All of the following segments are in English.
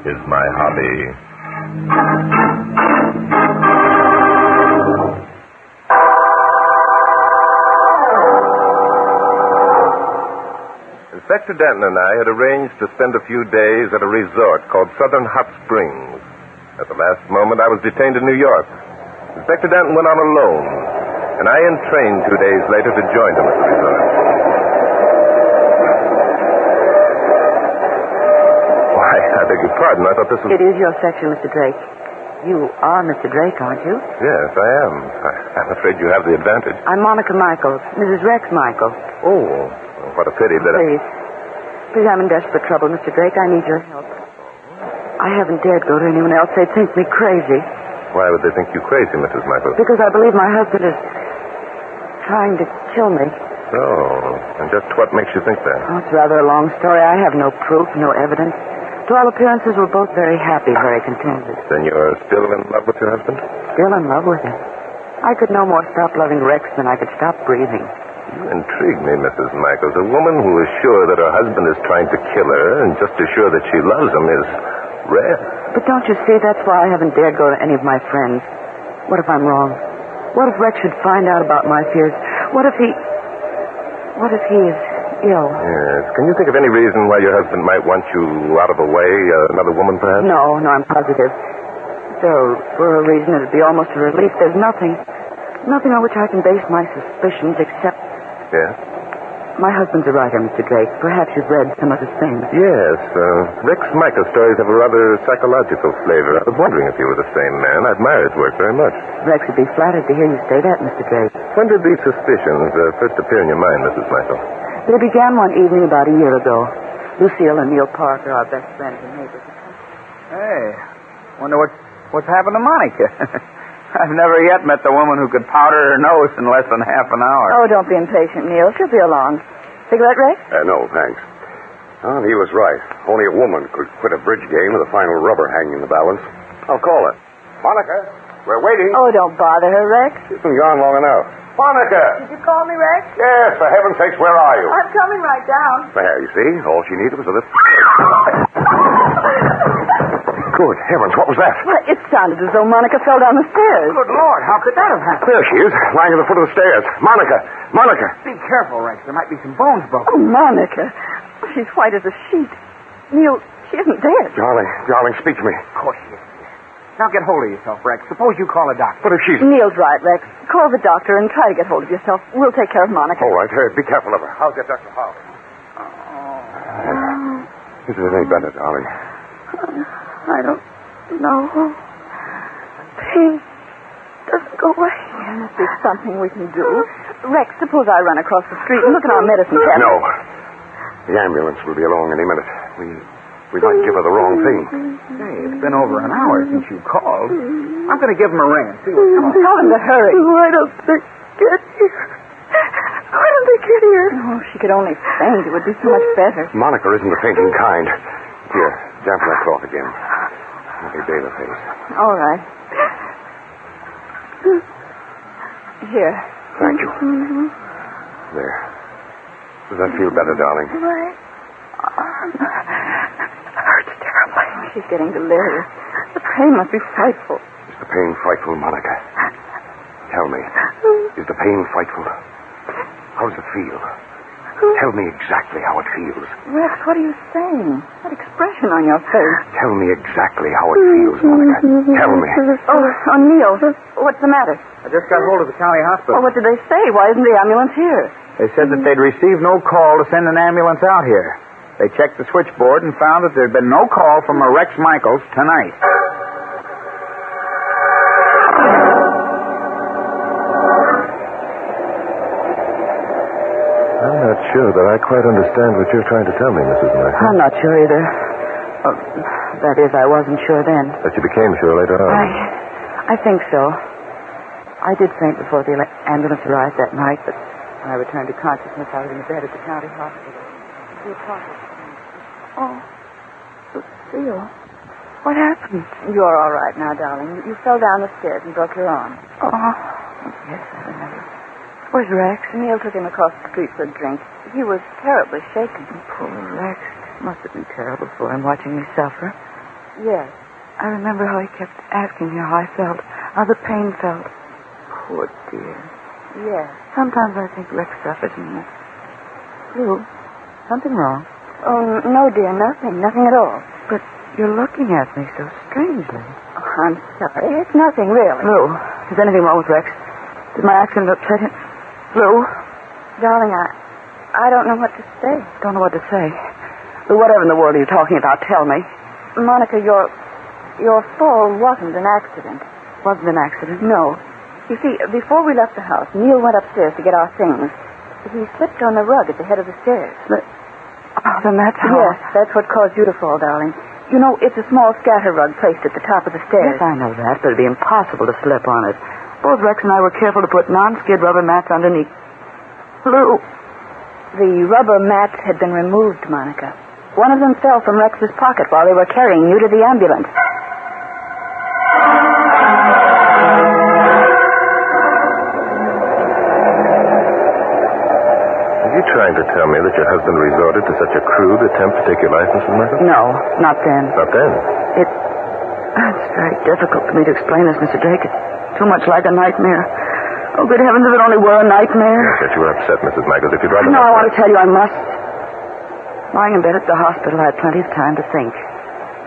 is my hobby. Inspector Denton and I had arranged to spend a few days at a resort called Southern Hot Springs. At the last moment, I was detained in New York. Inspector Denton went on alone, and I entrained 2 days later to join him at the resort. Why, I beg your pardon. I thought this was... It is your section, Mr. Drake. You are Mr. Drake, aren't you? Yes, I am. I'm afraid you have the advantage. I'm Monica Michaels, Mrs. Rex Michaels. Oh, what a pity that... Please, I'm in desperate trouble, Mr. Drake. I need your help. I haven't dared go to anyone else. They'd think me crazy. Why would they think you crazy, Mrs. Michaels? Because I believe my husband is trying to kill me. So, and just what makes you think that? Oh, it's rather a long story. I have no proof, no evidence. To all appearances, we're both very happy, very contented. Then you're still in love with your husband? Still in love with him. I could no more stop loving Rex than I could stop breathing. You intrigue me, Mrs. Michaels. A woman who is sure that her husband is trying to kill her and just as sure that she loves him is rare. But don't you see, that's why I haven't dared go to any of my friends. What if I'm wrong? What if Rex should find out about my fears? What if he is ill? Yes. Can you think of any reason why your husband might want you out of the way? Another woman, perhaps? No, I'm positive. If there were a reason, it'd be almost a relief. There's nothing on which I can base my suspicions except... Yes? My husband's a writer, Mr. Drake. Perhaps you've read some of his things. Yes. Rex Michael's stories have a rather psychological flavor. I was wondering if you were the same man. I admire his work very much. Rex would be flattered to hear you say that, Mr. Drake. When did these suspicions first appear in your mind, Mrs. Michael? They began one evening about a year ago. Lucille and Neil Parker, our best friends and neighbors. Hey, wonder what's happened to Monica. I've never yet met the woman who could powder her nose in less than half an hour. Oh, don't be impatient, Neil. She'll be along. Cigarette, Rex? No, thanks. Oh, he was right. Only a woman could quit a bridge game with the final rubber hanging in the balance. I'll call her. Monica, we're waiting. Oh, don't bother her, Rex. She's been gone long enough. Monica! Did you call me, Rex? Yes, for heaven's sakes, where are you? I'm coming right down. There, you see? All she needed was a little... Good heavens, what was that? Well, it sounded as though Monica fell down the stairs. Good Lord, how could that have happened? There she is, lying at the foot of the stairs. Monica! Monica! Be careful, Rex. There might be some bones broken. Oh, Monica. She's white as a sheet. Neil, she isn't dead. Darling, speak to me. Of course she is. Now get hold of yourself, Rex. Suppose you call a doctor. But if she's... Neil's right, Rex. Call the doctor and try to get hold of yourself. We'll take care of Monica. All right, be careful of her. I'll get Dr. Howell. Is it any better, darling? I don't know. Pain doesn't go away. There must be something we can do. Rex, suppose I run across the street and look at our medicine cabinet. No. The ambulance will be along any minute. We might give her the wrong thing. Hey, it's been over an hour since you called. I'm going to give him a ring and see what's going on. Tell him to hurry. Why don't they get here? Why don't they get here? Oh, if she could only faint, it would be so much better. Monica isn't the fainting kind. Here, dampen that cloth again. Let me bathe her face. All right. Here. Thank you. There. Does that feel better, darling? My arm hurts terribly. She's getting delirious. The pain must be frightful. Is the pain frightful, Monica? Tell me. Is the pain frightful? How does it feel? Tell me exactly how it feels. Rex, what are you saying? That expression on your face. Tell me exactly how it feels, Monica. Tell me. Oh, Neil, what's the matter? I just got hold of the county hospital. Oh, what did they say? Why isn't the ambulance here? They said that they'd received no call to send an ambulance out here. They checked the switchboard and found that there'd been no call from a Rex Michaels tonight. I'm not sure that I quite understand what you're trying to tell me, Mrs. Michael. I'm not sure either. Oh, that is, I wasn't sure then. But you became sure later on. I think so. I did faint before the ambulance arrived that night, but when I returned to consciousness, I was in the bed at the county hospital. Oh, Lucille. What happened? You're all right now, darling. You fell down the stairs and broke your arm. Oh. Yes, I remember. Where's Rex? Neil took him across the street for a drink. He was terribly shaken. Poor Rex. Must have been terrible for him watching me suffer. Yes. I remember how he kept asking me how I felt, how the pain felt. Poor dear. Yes. Sometimes I think Rex suffers in this. Lou, something wrong? Oh, no, dear, nothing. Nothing at all. But you're looking at me so strangely. Oh, I'm sorry. It's nothing, really. Lou, is anything wrong with Rex? Did my accident upset him? Lou? Darling, I don't know what to say. Don't know what to say. Lou, whatever in the world are you talking about? Tell me. Monica, your fall wasn't an accident. Wasn't an accident? No. You see, before we left the house, Neil went upstairs to get our things. He slipped on the rug at the head of the stairs. Then that's how... Yes, that's what caused you to fall, darling. You know, it's a small scatter rug placed at the top of the stairs. Yes, I know that, but it'd be impossible to slip on it. Both Rex and I were careful to put non-skid rubber mats underneath. Lou. The rubber mats had been removed, Monica. One of them fell from Rex's pocket while they were carrying you to the ambulance. Are you trying to tell me that your husband resorted to such a crude attempt to take your life, Mrs. Merkel? No, not then. Not then? It's very difficult for me to explain this, Mr. Drake. It's too much like a nightmare. Oh, good heavens, if it only were a nightmare. Yes, you were upset, Mrs. Michaels. If you'd rather... No, I want to tell you I must. Lying in bed at the hospital, I had plenty of time to think.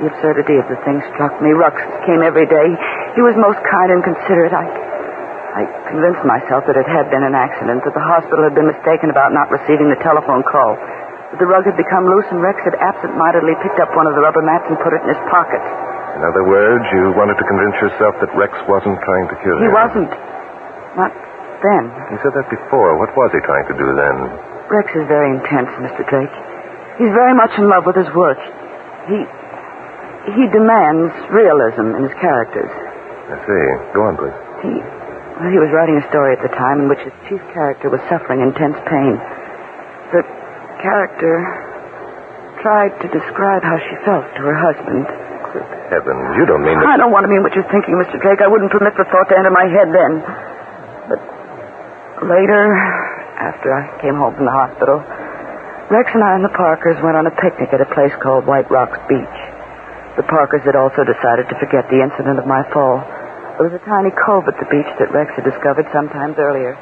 The absurdity of the thing struck me. Rux came every day. He was most kind and considerate. I convinced myself that it had been an accident, that the hospital had been mistaken about not receiving the telephone call, that the rug had become loose and Rex had absent-mindedly picked up one of the rubber mats and put it in his pocket. In other words, you wanted to convince yourself that Rex wasn't trying to kill you. He wasn't. Not then. You said that before. What was he trying to do then? Rex is very intense, Mr. Drake. He's very much in love with his work. He demands realism in his characters. I see. Go on, please. He was writing a story at the time in which his chief character was suffering intense pain. The character tried to describe how she felt to her husband. Good heavens, you don't mean that... I don't want to mean what you're thinking, Mr. Drake. I wouldn't permit the thought to enter my head then. But later, after I came home from the hospital, Rex and I and the Parkers went on a picnic at a place called White Rocks Beach. The Parkers had also decided to forget the incident of my fall. There was a tiny cove at the beach that Rex had discovered sometimes earlier.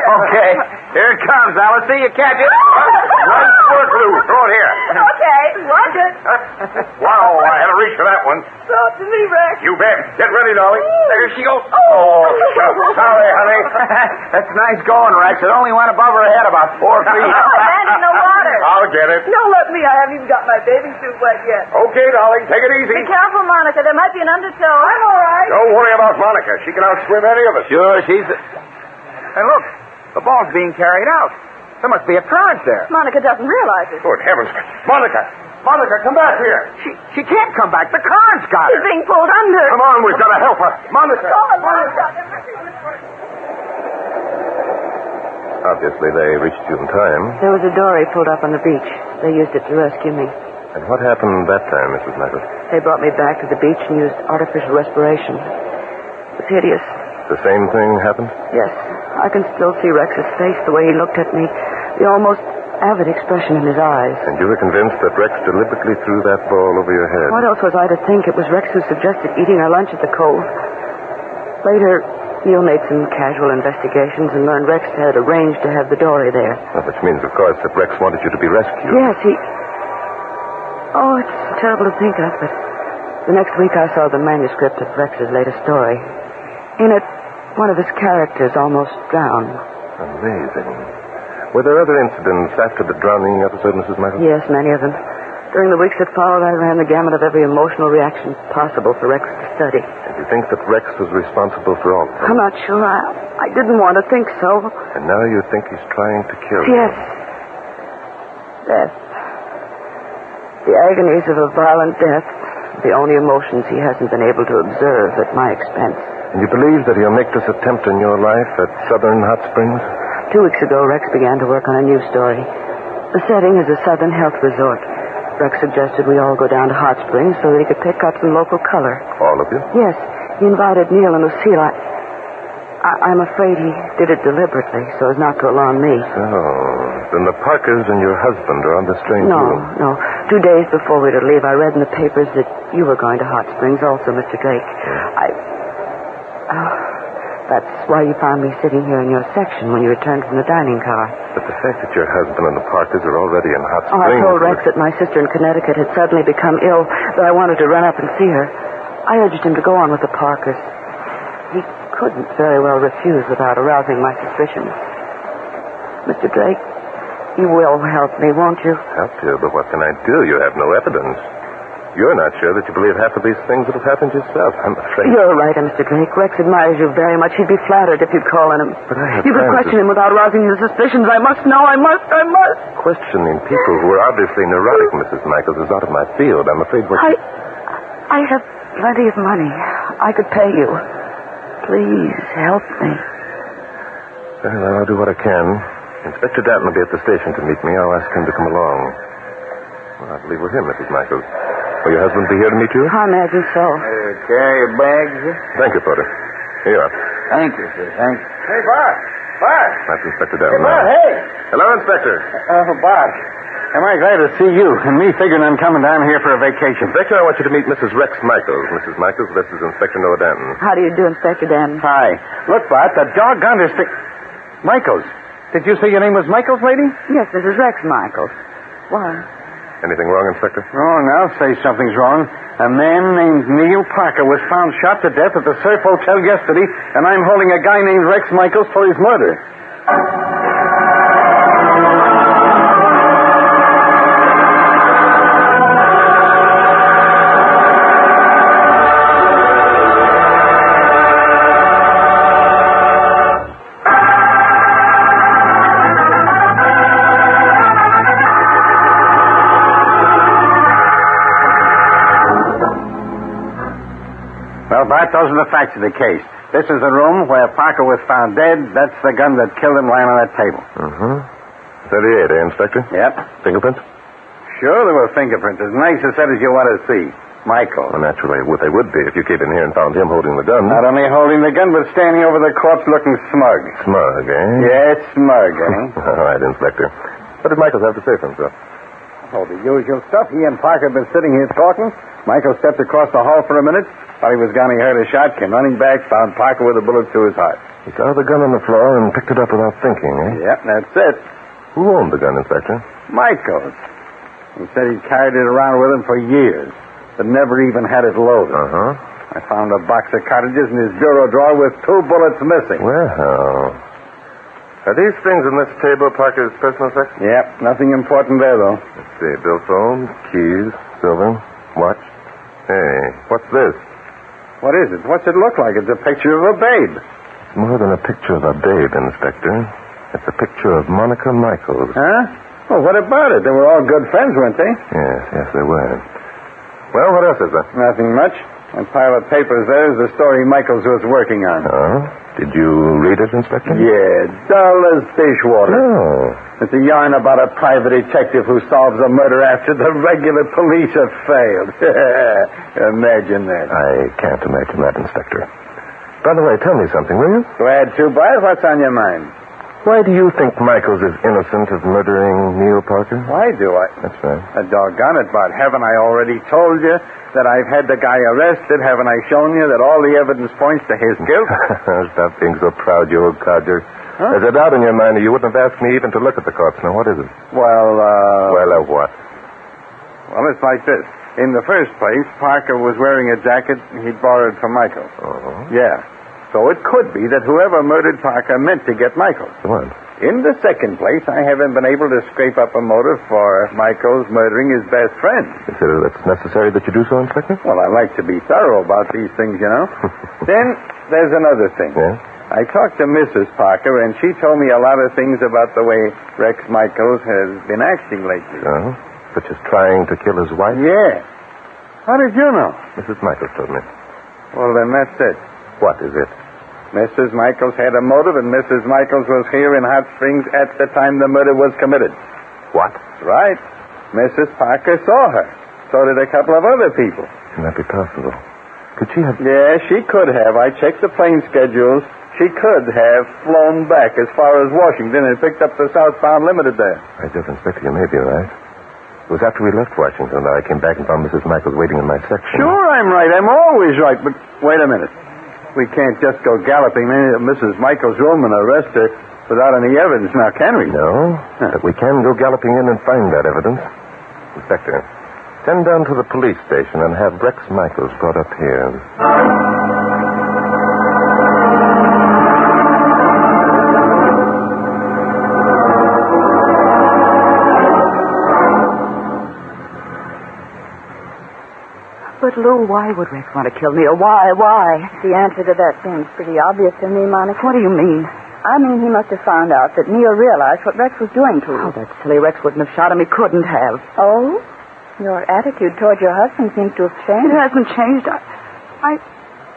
Okay, here it comes, Alice. See, you catch it. Nice work, Lou. Throw it here. Okay, watch it. Wow, I had to reach for that one. Throw it to me, Rex. You bet. Get ready, darling. There she goes. Oh, shucks. Sorry, honey. That's nice going, Rex. It only went above her head about 4 feet. Land in the water. I'll get it. Don't let me. I haven't even got my bathing suit wet yet. Okay, darling. Take it easy. Be careful, Monica. There might be an undertow. I'm all right. Don't worry about Monica. She can outswim any of us. Sure, she's... Hey, look. The ball's being carried out. There must be a current there. Monica doesn't realize it. Good heavens. Monica, come back here. She can't come back. The current's got She's her. being pulled under. Come on, we've got to help her. Monica. Call her, Monica. Obviously, they reached you in time. There was a dory pulled up on the beach. They used it to rescue me. And what happened that time, Mrs. Michaels? They brought me back to the beach and used artificial respiration. It was hideous. The same thing happened? Yes. I can still see Rex's face, the way he looked at me, the almost avid expression in his eyes. And you were convinced that Rex deliberately threw that ball over your head? What else was I to think? It was Rex who suggested eating our lunch at the cove. Later, Neil made some casual investigations and learned Rex had arranged to have the dory there. Well, which means, of course, that Rex wanted you to be rescued. Yes, he... Oh, it's terrible to think of, but the next week I saw the manuscript of Rex's latest story. In it, one of his characters almost drowned. Amazing. Were there other incidents after the drowning episode, Mrs. Michaels? Yes, many of them. During the weeks that followed, I ran the gamut of every emotional reaction possible for Rex to study. And you think that Rex was responsible for all of them? I'm not sure. I didn't want to think so. And now you think he's trying to kill you? Yes. Death. The agonies of a violent death, the only emotions he hasn't been able to observe at my expense. And you believe that he'll make this attempt in your life at Southern Hot Springs? 2 weeks ago, Rex began to work on a new story. The setting is a Southern health resort. Rex suggested we all go down to Hot Springs so that he could pick up some local color. All of you? Yes. He invited Neil and Lucille. I'm afraid he did it deliberately so as not to alarm me. So, Then the Parkers and your husband are on the strange room. No. 2 days before we were to leave, I read in the papers that you were going to Hot Springs also, Mr. Drake. That's why you found me sitting here in your section when you returned from the dining car. But the fact that your husband and the Parkers are already in Hot Springs... I told Rex that my sister in Connecticut had suddenly become ill, that I wanted to run up and see her. I urged him to go on with the Parkers. He couldn't very well refuse without arousing my suspicions. Mr. Drake, you will help me, won't you? Help you? But what can I do? You have no evidence. You're not sure that you believe half of these things that have happened yourself, I'm afraid. You're right, Mr. Drake. Rex admires you very much. He'd be flattered if you'd call on him. But I have You could question him without arousing his suspicions. I must know. I must. Questioning people who are obviously neurotic, Mrs. Michaels, is out of my field. I'm afraid what I have plenty of money. I could pay you. Please, help me. Well, I'll do what I can. Inspector Danton will be at the station to meet me. I'll ask him to come along. Well, I believe we're here, Mrs. Michaels. Will your husband be here to meet you? I imagine so. Carry your bags, sir? Thank you, Porter. Here you are. Thank you, sir. Thank you. Hey, Bart. Bart. That's Inspector Danton. Hey, Bart, hey. Hello, Inspector. Bart. Am I glad to see you? And me figuring I'm coming down here for a vacation. Inspector, I want you to meet Mrs. Rex Michaels. Mrs. Michaels, this is Inspector Noah Danton. How do you do, Inspector Danton? Hi. Look, Bart, the doggone Michaels. Did you say your name was Michaels, lady? Yes, Mrs. Rex Michaels. Why? Anything wrong, Inspector? Wrong. I'll say something's wrong. A man named Neil Parker was found shot to death at the Surf Hotel yesterday, and I'm holding a guy named Rex Michaels for his murder. Well, Bart, those are the facts of the case. This is the room where Parker was found dead. That's the gun that killed him lying on that table. 38, Inspector? Yep. Fingerprints? Sure, there were fingerprints. As nice a set as you want to see. Michael. Well, naturally, they would be if you came in here and found him holding the gun. Not only holding the gun, but standing over the corpse looking smug. Smug, eh? Yes, smug, eh? All right, Inspector. What did Michaels have to say for himself? Oh, the usual stuff. He and Parker have been sitting here talking. Michael stepped across the hall for a minute. While he was gone, he heard a shot, came running back, found Parker with a bullet through his heart. He saw the gun on the floor and picked it up without thinking, eh? Yep, that's it. Who owned the gun, Inspector? Michaels. He said he carried it around with him for years, but never even had it loaded. I found a box of cartridges in his bureau drawer with 2 bullets missing. Well, are these things on this table Parker's personal section? Yep, nothing important there, though. Let's see, bill phone, keys, silver, watch. Hey, what's this? What is it? What's it look like? It's a picture of a babe. It's more than a picture of a babe, Inspector. It's a picture of Monica Michaels. Huh? Well, what about it? They were all good friends, weren't they? Yes, they were. Well, what else is there? Nothing much. That pile of papers there is the story Michaels was working on. Oh? Did you read it, Inspector? Yeah, dull as dishwater. Oh. It's a yarn about a private detective who solves a murder after the regular police have failed. Imagine that. I can't imagine that, Inspector. By the way, tell me something, will you? Glad to, Bart. What's on your mind? Why do you think Michaels is innocent of murdering Neil Parker? Why do I? That's right. Doggone it, Bart. Haven't I already told you that I've had the guy arrested? Haven't I shown you that all the evidence points to his guilt? Stop being so proud, you old codger. Huh? There's a doubt in your mind or you wouldn't have asked me even to look at the corpse. Now, what is it? Well, what? Well, it's like this. In the first place, Parker was wearing a jacket he'd borrowed from Michael. Yeah. So it could be that whoever murdered Parker meant to get Michael. What? In the second place, I haven't been able to scrape up a motive for Michael's murdering his best friend. Consider it's necessary that you do so, Inspector? Well, I like to be thorough about these things, you know. Then there's another thing. Yeah? I talked to Mrs. Parker, and she told me a lot of things about the way Rex Michaels has been acting lately. Oh? Such as trying to kill his wife? Yeah. How did you know? Mrs. Michaels told me. Well, then that's it. What is it? Mrs. Michaels had a motive, and Mrs. Michaels was here in Hot Springs at the time the murder was committed. What? Right. Mrs. Parker saw her. So did a couple of other people. Can that be possible? Could she have... Yeah, she could have. I checked the plane schedules. She could have flown back as far as Washington and picked up the southbound limited there. I guess, Inspector, you may be right. It was after we left Washington that I came back and found Mrs. Michaels waiting in my section. Sure, I'm right. I'm always right. But wait a minute. We can't just go galloping into Mrs. Michaels' room and arrest her without any evidence now, can we? No, but we can go galloping in and find that evidence. Inspector, send down to the police station and have Rex Michaels brought up here. But, Lou, why would Rex want to kill me? Or why? The answer to that seems pretty obvious to me, Monica. What do you mean? I mean, he must have found out that Neil realized what Rex was doing to you. Oh, that silly Rex wouldn't have shot him. He couldn't have. Oh? Your attitude toward your husband seems to have changed. It hasn't changed. I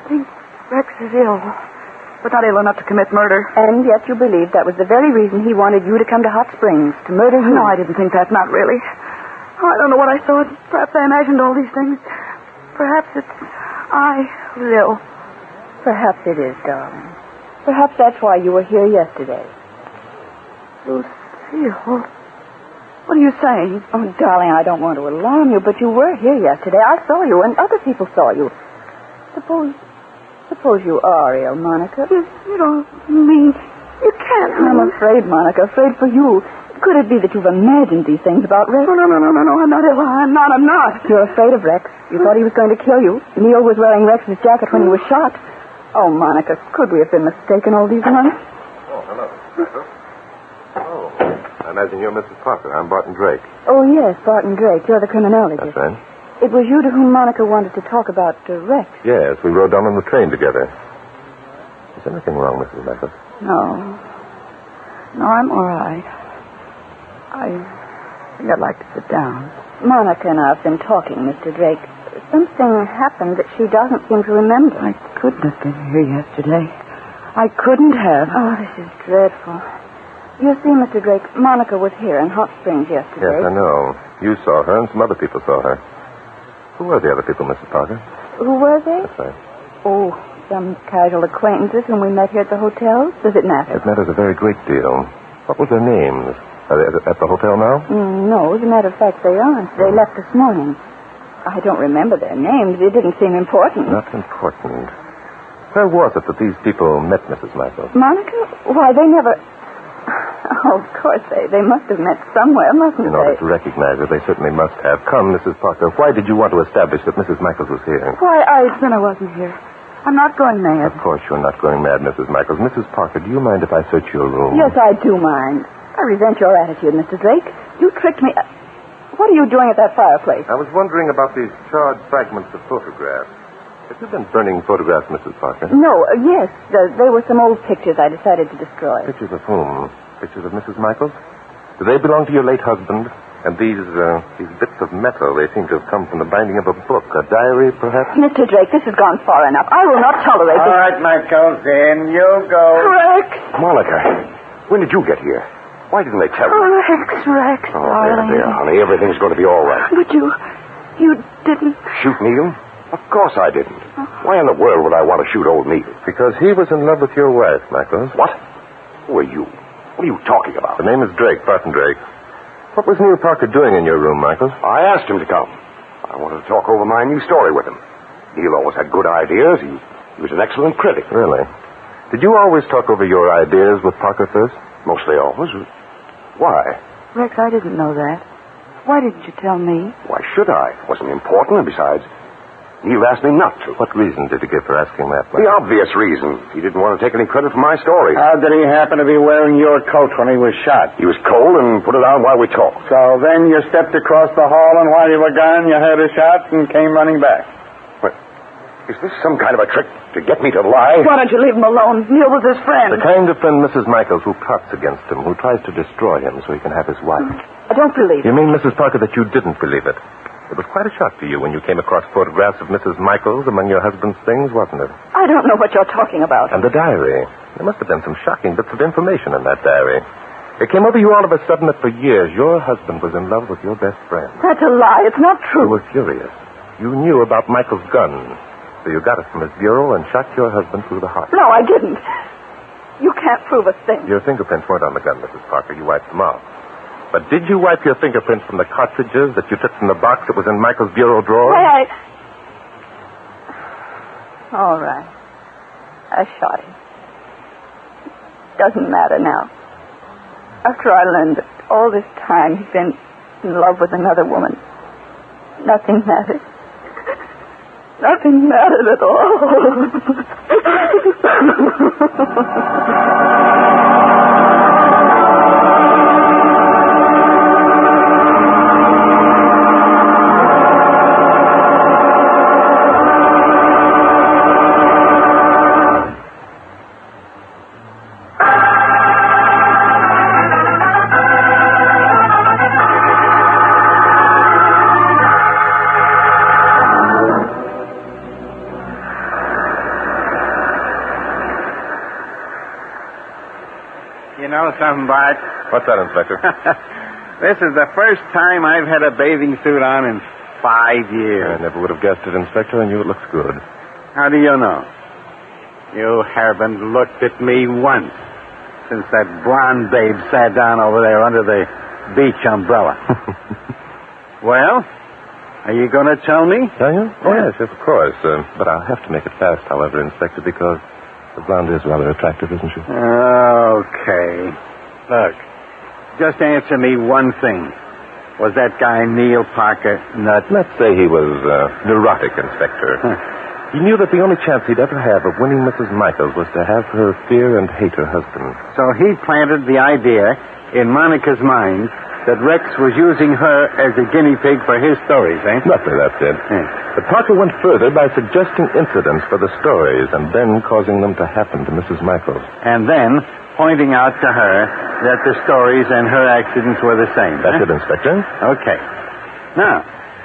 think Rex is ill, but not ill enough to commit murder. And yet you believe that was the very reason he wanted you to come to Hot Springs, to murder you. No, I didn't think that. Not really. Oh, I don't know what I thought. Perhaps I imagined all these things. Perhaps it's I who's ill. Perhaps it is, darling. Perhaps that's why you were here yesterday. Lucille, what are you saying? Oh, darling, I don't want to alarm you, but you were here yesterday. I saw you, and other people saw you. Suppose you are ill, Monica. You don't mean... You can't... I'm afraid, Monica, afraid for you. Could it be that you've imagined these things about Rex? No, I'm not ill. I'm not. You're afraid of Rex. You thought he was going to kill you. Neil was wearing Rex's jacket when he was shot. Oh, Monica, could we have been mistaken all these months? Oh, hello, Inspector. Oh, I imagine you're Mrs. Parker. I'm Barton Drake. Oh, yes, Barton Drake. You're the criminologist. That's right. It was you to whom Monica wanted to talk about Rex. Yes, we rode down on the train together. Is anything wrong, Mrs. Michaels? No, I'm all right. I think I'd like to sit down. Monica and I have been talking, Mr. Drake. Something happened that she doesn't seem to remember. I couldn't have been here yesterday. I couldn't have. Oh, this is dreadful. You see, Mr. Drake, Monica was here in Hot Springs yesterday. Yes, I know. You saw her and some other people saw her. Who were the other people, Mrs. Parker? Who were they? That's right. Oh, some casual acquaintances whom we met here at the hotel. Does it matter? It matters a very great deal. What were their names? Are they at the hotel now? No, as a matter of fact, they aren't. They left this morning. I don't remember their names. It didn't seem important. Not important. Where was it that these people met Mrs. Michaels? Monica? Why, they never... Oh, of course, they must have met somewhere, mustn't In they? order to recognize her, they certainly must have. Come, Mrs. Parker, why did you want to establish that Mrs. Michaels was here? Why, then I wasn't here. I'm not going mad. Of course you're not going mad, Mrs. Michaels. Mrs. Parker, do you mind if I search your room? Yes, I do mind. I resent your attitude, Mr. Drake. You tricked me. What are you doing at that fireplace? I was wondering about these charred fragments of photographs. Have you been burning photographs, Mrs. Parker? No, yes. They were some old pictures I decided to destroy. Pictures of whom? Pictures of Mrs. Michaels? Do they belong to your late husband? And these bits of metal, they seem to have come from the binding of a book, a diary, perhaps? Mr. Drake, this has gone far enough. I will not tolerate All this. right, Michaels, in you go. Rex! Monica, when did you get here? Why didn't they tell me? Rex, Oh, darling. there, honey. Everything's going to be all right. But you didn't... Shoot Neil? Of course I didn't. Why in the world would I want to shoot old Neil? Because he was in love with your wife, Michaels. What? Who are you? What are you talking about? The name is Drake, Barton Drake. What was Neil Parker doing in your room, Michaels? I asked him to come. I wanted to talk over my new story with him. Neil always had good ideas. He was an excellent critic. Really? Did you always talk over your ideas with Parker first? Mostly always. Why? Rex, I didn't know that. Why didn't you tell me? Why should I? It wasn't important, and besides, Neil asked me not to. What reason did he give for asking that? The obvious reason. He didn't want to take any credit for my story. How did he happen to be wearing your coat when he was shot? He was cold and put it on while we talked. So then you stepped across the hall, and while you were gone, you heard a shot and came running back. But is this some kind of a trick to get me to lie? Why don't you leave him alone? Neil was his friend. The kind of friend, Mrs. Michaels, who plots against him, who tries to destroy him so he can have his wife. I don't believe it. You mean, Mrs. Parker, that you didn't believe it? It was quite a shock to you when you came across photographs of Mrs. Michaels among your husband's things, wasn't it? I don't know what you're talking about. And the diary. There must have been some shocking bits of information in that diary. It came over you all of a sudden that for years your husband was in love with your best friend. That's a lie. It's not You true. were furious. You knew about Michael's gun. So you got it from his bureau and shot your husband through the heart. No, I didn't. You can't prove a thing. Your fingerprints weren't on the gun, Mrs. Parker. You wiped them off. But did you wipe your fingerprints from the cartridges that you took from the box that was in Michael's bureau drawer? Why, All right. I shot him. Doesn't matter now. After I learned that all this time he'd been in love with another woman, nothing mattered. Nothing mattered at all. You know something, Bart? What's that, Inspector? This is the first time I've had a bathing suit on in 5 years. I never would have guessed it, Inspector, and you, it looks good. How do you know? You haven't looked at me once since that blonde babe sat down over there under the beach umbrella. Well, are you going to tell me? Tell you? Oh, yes, of course. But I'll have to make it fast, however, Inspector, because the blonde is rather attractive, isn't she? Okay. Look, just answer me one thing. Was that guy Neil Parker nuts? Let's say he was neurotic, Inspector. He knew that the only chance he'd ever have of winning Mrs. Michaels was to have her fear and hate her husband. So he planted the idea in Monica's mind that Rex was using her as a guinea pig for his stories, eh? Roughly, that's it. But Parker went further by suggesting incidents for the stories and then causing them to happen to Mrs. Michaels. And then pointing out to her that the stories and her accidents were the same. That's it, Inspector. Okay. Now,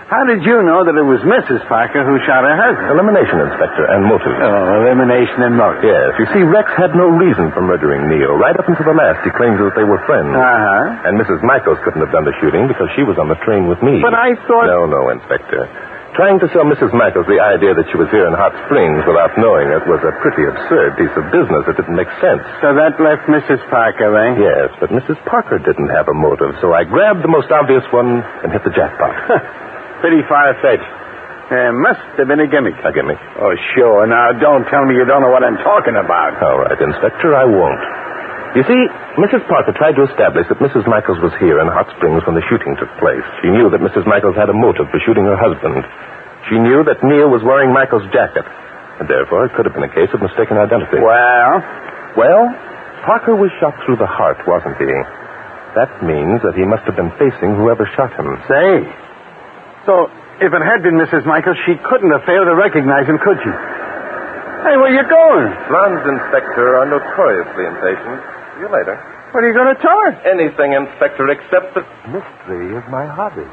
how did you know that it was Mrs. Parker who shot her husband? Elimination, Inspector, and motive. Oh, elimination and motive. Yes. You see, Rex had no reason for murdering Neil. Right up until the last, he claims that they were friends. Uh-huh. And Mrs. Michaels couldn't have done the shooting because she was on the train with me. But I thought... No, Inspector. Trying to sell Mrs. Michaels the idea that she was here in Hot Springs without knowing it was a pretty absurd piece of business. It didn't make sense. So that left Mrs. Parker, eh? Yes, but Mrs. Parker didn't have a motive, so I grabbed the most obvious one and hit the jackpot. Pretty far-fetched. Must have been a gimmick. A gimmick? Oh, sure. Now, don't tell me you don't know what I'm talking about. All right, Inspector, I won't. You see, Mrs. Parker tried to establish that Mrs. Michaels was here in Hot Springs when the shooting took place. She knew that Mrs. Michaels had a motive for shooting her husband. She knew that Neil was wearing Michael's jacket, and therefore it could have been a case of mistaken identity. Well, Parker was shot through the heart, wasn't he? That means that he must have been facing whoever shot him. Say, so if it had been Mrs. Michaels, she couldn't have failed to recognize him, could she? Hey, where you going? Blondes, Inspector, are notoriously impatient. See you later. What are you going to tell her? Anything, Inspector, except that mystery. Mystery is my hobby.